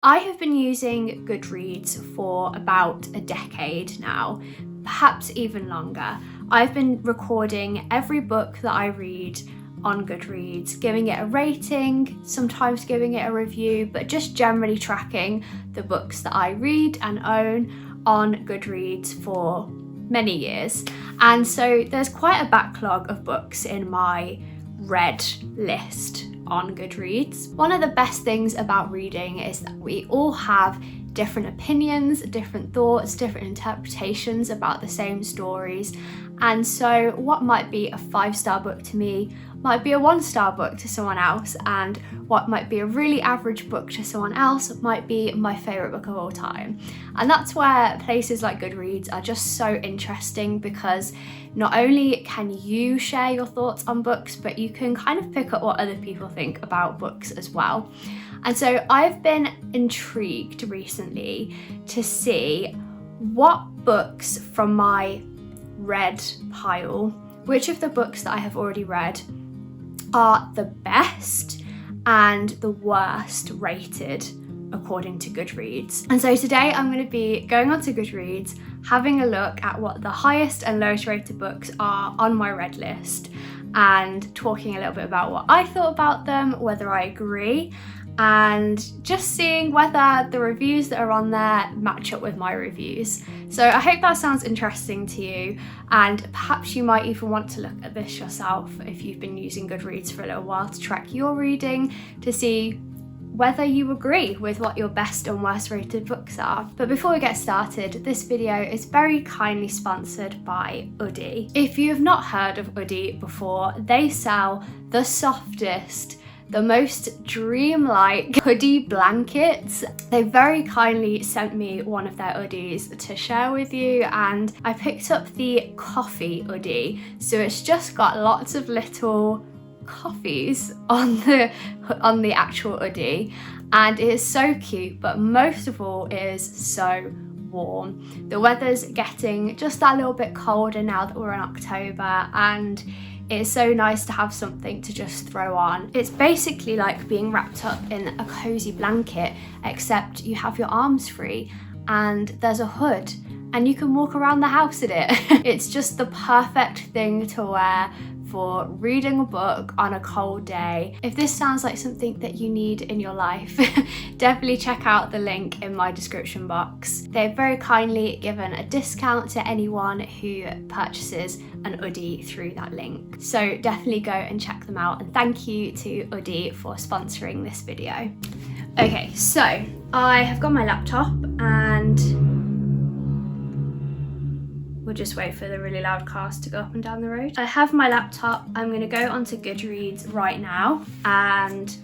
I have been using Goodreads for about a decade now, perhaps even longer. I've been recording every book that I read on Goodreads, giving it a rating, sometimes giving it a review, but just generally tracking the books that I read and own on Goodreads for many years. And so there's quite a backlog of books in my read list on Goodreads. One of the best things about reading is that we all have different opinions, different thoughts, different interpretations about the same stories. And so what might be a 5-star book to me might be a 1-star book to someone else, and what might be a really average book to someone else might be my favourite book of all time. And that's where places like Goodreads are just so interesting, because not only can you share your thoughts on books, but you can kind of pick up what other people think about books as well. And so I've been intrigued recently to see what books from my read pile, which of the books that I have already read are the best and the worst rated according to Goodreads. And so today I'm going to be going onto Goodreads, having a look at what the highest and lowest rated books are on my read list, and talking a little bit about what I thought about them, whether I agree, and just seeing whether the reviews that are on there match up with my reviews. So I hope that sounds interesting to you, and perhaps you might even want to look at this yourself if you've been using Goodreads for a little while, to track your reading, to see whether you agree with what your best and worst rated books are. But before we get started, this video is very kindly sponsored by Oodie. If you have not heard of Oodie before, they sell the softest, the most dreamlike hoodie blankets. They very kindly sent me one of their hoodies to share with you, and I picked up the coffee hoodie. So it's just got lots of little coffees on the actual hoodie, and it is so cute, but most of all it is so warm. The weather's getting just that little bit colder now that we're in October, and it's so nice to have something to just throw on. It's basically like being wrapped up in a cozy blanket, except you have your arms free and there's a hood and you can walk around the house in it. It's just the perfect thing to wear for reading a book on a cold day. If this sounds like something that you need in your life, definitely check out the link in my description box. They've very kindly given a discount to anyone who purchases an Oodie through that link. So definitely go and check them out, and thank you to Oodie for sponsoring this video. Okay, so I have got my laptop, and we'll just wait for the really loud cars to go up and down the road. I have my laptop. I'm going to go onto Goodreads right now, and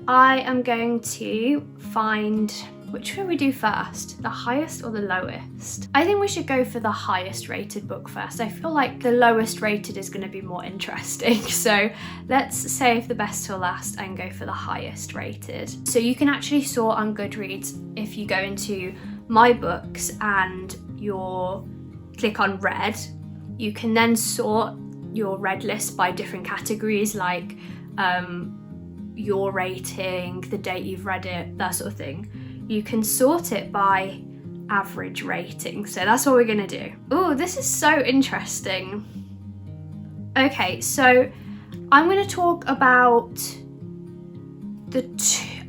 I am going to find, which should we do first? The highest or the lowest? I think we should go for the highest rated book first. I feel like the lowest rated is going to be more interesting. So let's save the best till last and go for the highest rated. So you can actually sort on Goodreads if you go into my books and click on read. You can then sort your read list by different categories, like your rating, the date you've read it, that sort of thing. You can sort it by average rating. So that's what we're gonna do. Oh, this is so interesting. Okay, so I'm gonna talk about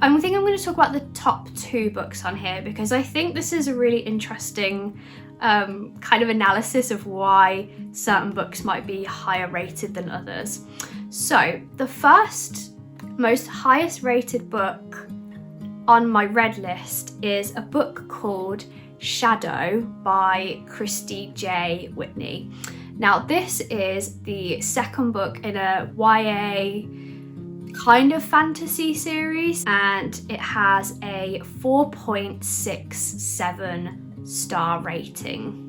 I'm gonna talk about the top 2 books on here, because I think this is a really interesting kind of analysis of why certain books might be higher rated than others. So the first most highest rated book on my read list is a book called Shadow by Christy J. Whitney. Now this is the second book in a YA kind of fantasy series, and it has a 4.67 star rating,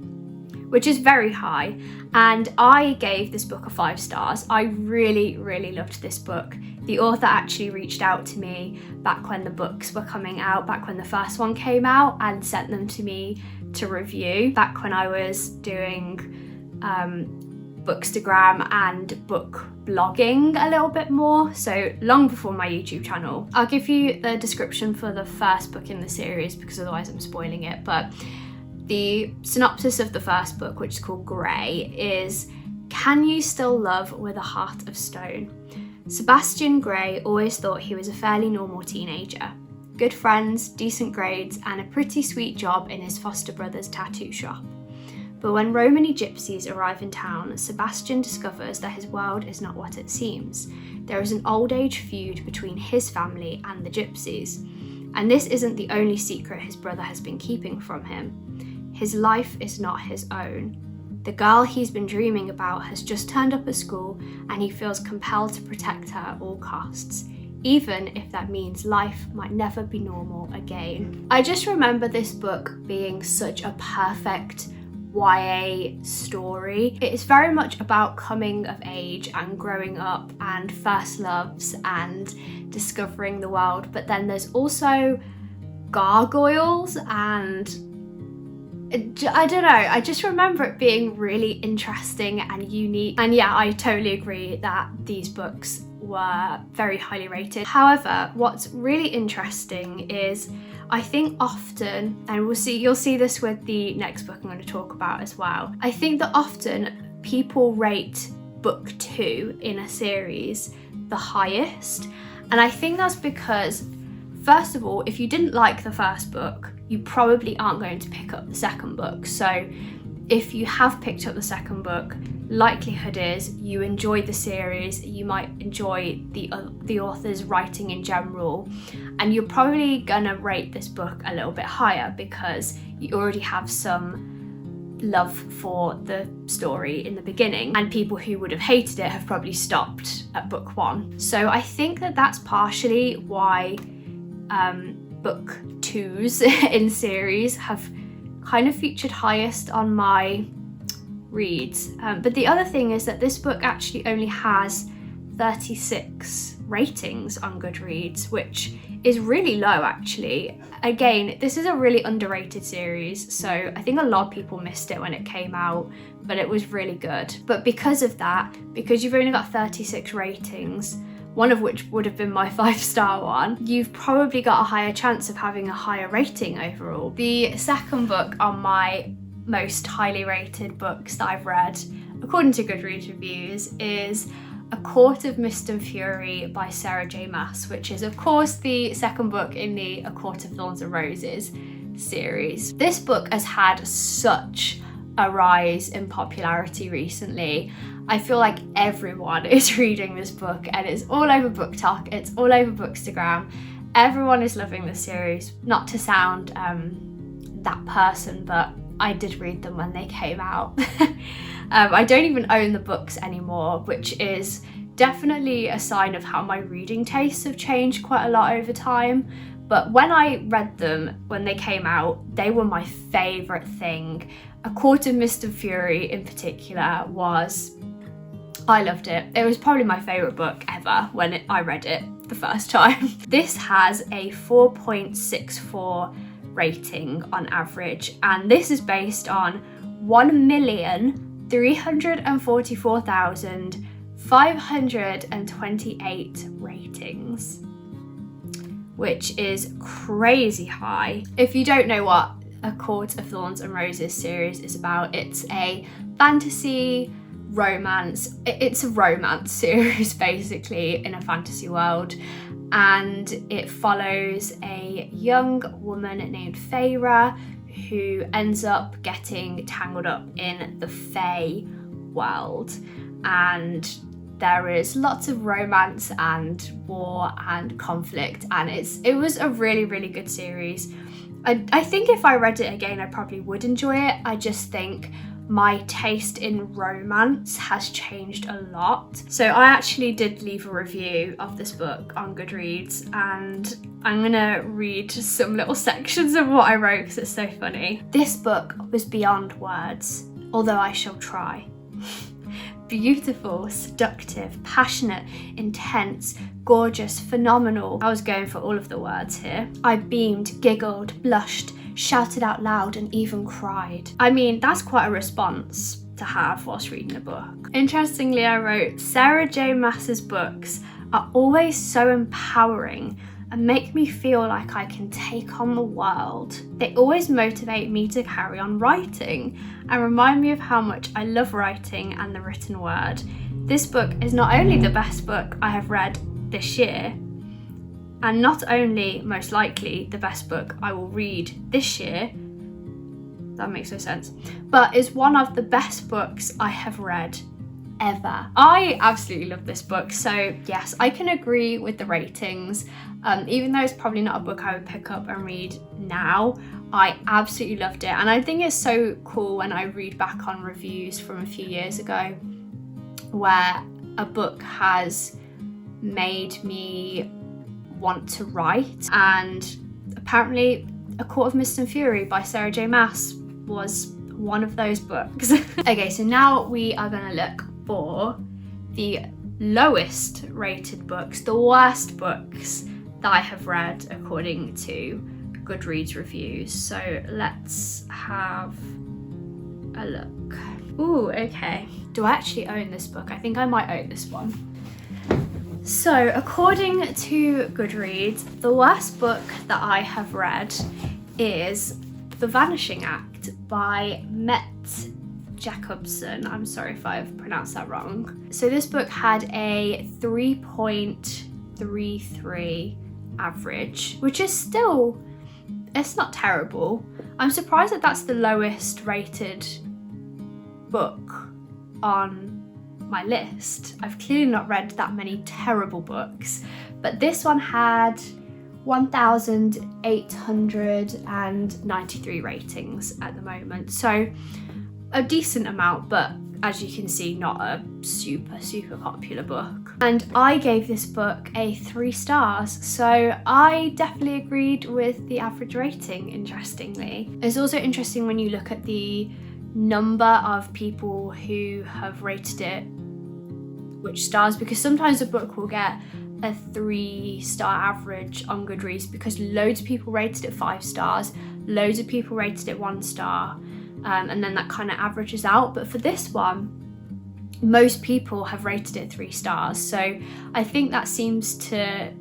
which is very high, and I gave this book a 5 stars. I really loved this book. The author actually reached out to me back when the books were coming out, back when the first one came out, and sent them to me to review, back when I was doing Bookstagram and book blogging a little bit more, so long before my YouTube channel. I'll give you the description for the first book in the series because otherwise I'm spoiling it, but the synopsis of the first book, which is called Grey, is: can you still love with a heart of stone? Sebastian Grey always thought he was a fairly normal teenager. Good friends, decent grades, and a pretty sweet job in his foster brother's tattoo shop. But when Romany gypsies arrive in town, Sebastian discovers that his world is not what it seems. There is an old age feud between his family and the gypsies. And this isn't the only secret his brother has been keeping from him. His life is not his own. The girl he's been dreaming about has just turned up at school, and he feels compelled to protect her at all costs, even if that means life might never be normal again. I just remember this book being such a perfect YA story. It is very much about coming of age and growing up and first loves and discovering the world, but then there's also gargoyles and I don't know, I just remember it being really interesting and unique. And yeah, I totally agree that these books were very highly rated. However, what's really interesting is I think often, and you'll see this with the next book I'm going to talk about as well, I think that often people rate book 2 in a series the highest. And I think that's because, first of all, if you didn't like the first book, you probably aren't going to pick up the second book. So if you have picked up the second book, likelihood is you enjoy the series, you might enjoy the author's writing in general, and you're probably gonna rate this book a little bit higher because you already have some love for the story in the beginning, and people who would have hated it have probably stopped at book 1. So I think that that's partially why book 2s in series have kind of featured highest on my reads. But the other thing is that this book actually only has 36 ratings on Goodreads, which is really low actually. Again, this is a really underrated series, so I think a lot of people missed it when it came out, but it was really good. But because of that, because you've only got 36 ratings, one of which would have been my 5-star one, you've probably got a higher chance of having a higher rating overall. The second book on my most highly rated books that I've read, according to Goodreads reviews, is A Court of Mist and Fury by Sarah J. Maas, which is of course the second book in the A Court of Thorns and Roses series. This book has had such a rise in popularity recently. I feel like everyone is reading this book, and it's all over BookTok, it's all over Bookstagram. Everyone is loving this series. Not to sound that person, but I did read them when they came out. I don't even own the books anymore, which is definitely a sign of how my reading tastes have changed quite a lot over time. But when I read them when they came out, they were my favourite thing. A Court of Mist and Fury in particular I loved it. It was probably my favourite book ever when I read it the first time. This has a 4.64 rating on average, and this is based on 1,344,528 ratings, which is crazy high. If you don't know what A Court of Thorns and Roses series is about, it's a fantasy romance. It's a romance series basically in a fantasy world, and it follows a young woman named Feyre who ends up getting tangled up in the Fae world, and there is lots of romance and war and conflict, and it was a really, really good series. I think if I read it again I probably would enjoy it. I just think my taste in romance has changed a lot. So I actually did leave a review of this book on Goodreads, and I'm gonna read some little sections of what I wrote because it's so funny. This book was beyond words, although I shall try. Beautiful, seductive, passionate, intense, gorgeous, phenomenal. I was going for all of the words here. I beamed, giggled, blushed, shouted out loud, and even cried. I mean, that's quite a response to have whilst reading a book. Interestingly, I wrote, Sarah J. Maas's books are always so empowering and make me feel like I can take on the world. They always motivate me to carry on writing and remind me of how much I love writing and the written word. This book is not only the best book I have read this year, and not only, most likely, the best book I will read this year, that makes no sense, but is one of the best books I have read ever. I absolutely love this book, so yes, I can agree with the ratings. Even though it's probably not a book I would pick up and read now, I absolutely loved it. And I think it's so cool when I read back on reviews from a few years ago where a book has made me want to write. And apparently A Court of Mist and Fury by Sarah J. Maas was one of those books. Okay, so now we are going to look for the lowest rated books, the worst books that I have read according to Goodreads reviews. So let's have a look. Ooh, okay. Do I actually own this book? I think I might own this one. So according to Goodreads, the worst book that I have read is The Vanishing Act by Met Jacobson. I'm sorry if I've pronounced that wrong. So this book had a 3.33 average, which is still, it's not terrible. I'm surprised that that's the lowest rated book on my list. I've clearly not read that many terrible books, but this one had 1,893 ratings at the moment. So a decent amount, but as you can see, not a super popular book. And I gave this book a 3 stars, so I definitely agreed with the average rating, interestingly. It's also interesting when you look at the number of people who have rated it which stars, because sometimes a book will get a 3-star average on Goodreads because loads of people rated it 5 stars, loads of people rated it 1 star, and then that kind of averages out. But for this one, most people have rated it 3 stars, so I think that seems to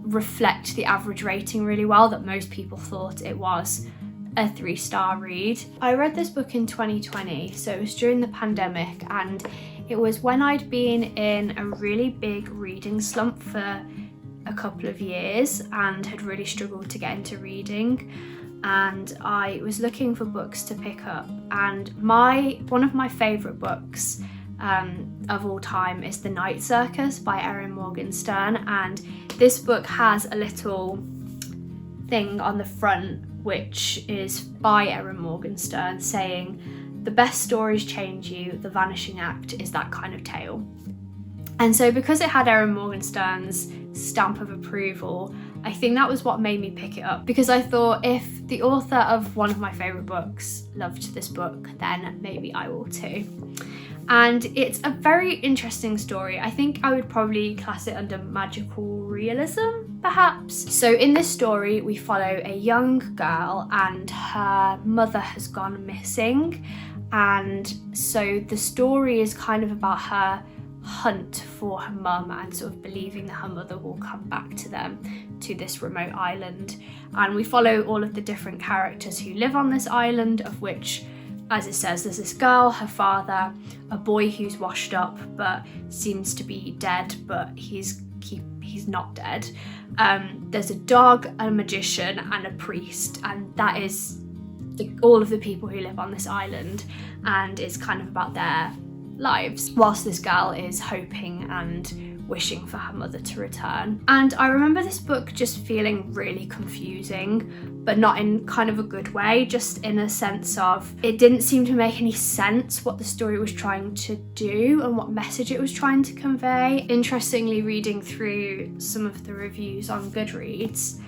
reflect the average rating really well, that most people thought it was a 3-star read. I read this book in 2020, so it was during the pandemic, and it was when I'd been in a really big reading slump for a couple of years and had really struggled to get into reading, and I was looking for books to pick up, and one of my favourite books of all time is The Night Circus by Erin Morgenstern, and this book has a little thing on the front which is by Erin Morgenstern saying, "The best stories change you, The Vanishing Act is that kind of tale." And so because it had Erin Morgenstern's stamp of approval, I think that was what made me pick it up, because I thought if the author of one of my favourite books loved this book, then maybe I will too. And it's a very interesting story. I think I would probably class it under magical realism, perhaps. So in this story, we follow a young girl and her mother has gone missing. And so the story is kind of about her hunt for her mum and sort of believing that her mother will come back to them, to this remote island. And we follow all of the different characters who live on this island, of which, as it says, there's this girl, her father, a boy who's washed up but seems to be dead, but he's not dead. There's a dog, a magician, and a priest, and that is all of the people who live on this island, and it's kind of about their lives, whilst this girl is hoping and wishing for her mother to return. And I remember this book just feeling really confusing, but not in kind of a good way, just in a sense of it didn't seem to make any sense what the story was trying to do and what message it was trying to convey. Interestingly, reading through some of the reviews on Goodreads,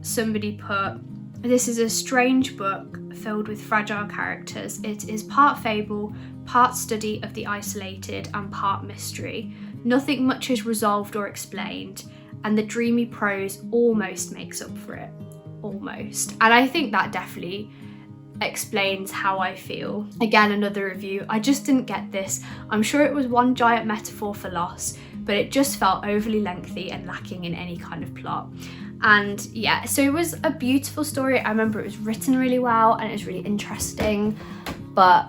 somebody put, "This is a strange book filled with fragile characters. It is part fable, part study of the isolated, and part mystery. Nothing much is resolved or explained, and the dreamy prose almost makes up for it." Almost. And I think that definitely explains how I feel. Again, another review. I just didn't get this. I'm sure it was one giant metaphor for loss, but it just felt overly lengthy and lacking in any kind of plot. And yeah, so it was a beautiful story. I remember it was written really well and it was really interesting, but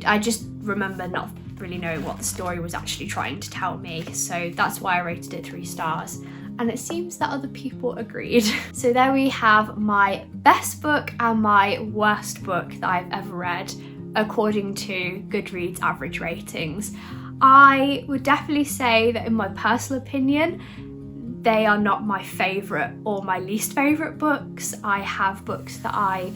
I just remember not really knowing what the story was actually trying to tell me. So that's why I rated it 3 stars. And it seems that other people agreed. So there we have my best book and my worst book that I've ever read according to Goodreads average ratings. I would definitely say that in my personal opinion, they are not my favourite or my least favourite books. I have books that I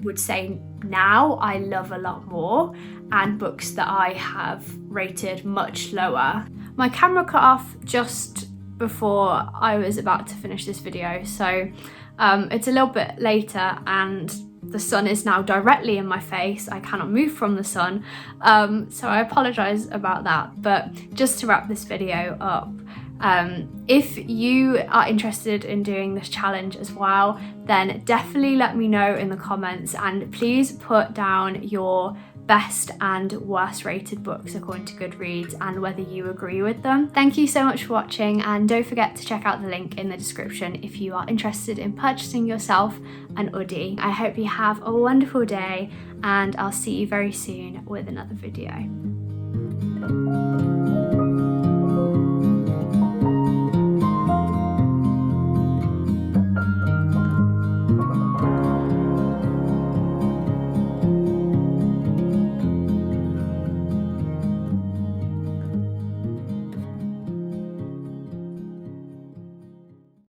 would say now I love a lot more, and books that I have rated much lower. My camera cut off just before I was about to finish this video, so it's a little bit later and the sun is now directly in my face. I cannot move from the sun, so I apologise about that. But just to wrap this video up, if you are interested in doing this challenge as well, then definitely let me know in the comments, and please put down your best and worst rated books according to Goodreads and whether you agree with them. Thank you so much for watching, and don't forget to check out the link in the description if you are interested in purchasing yourself an Oodie. I hope you have a wonderful day, and I'll see you very soon with another video.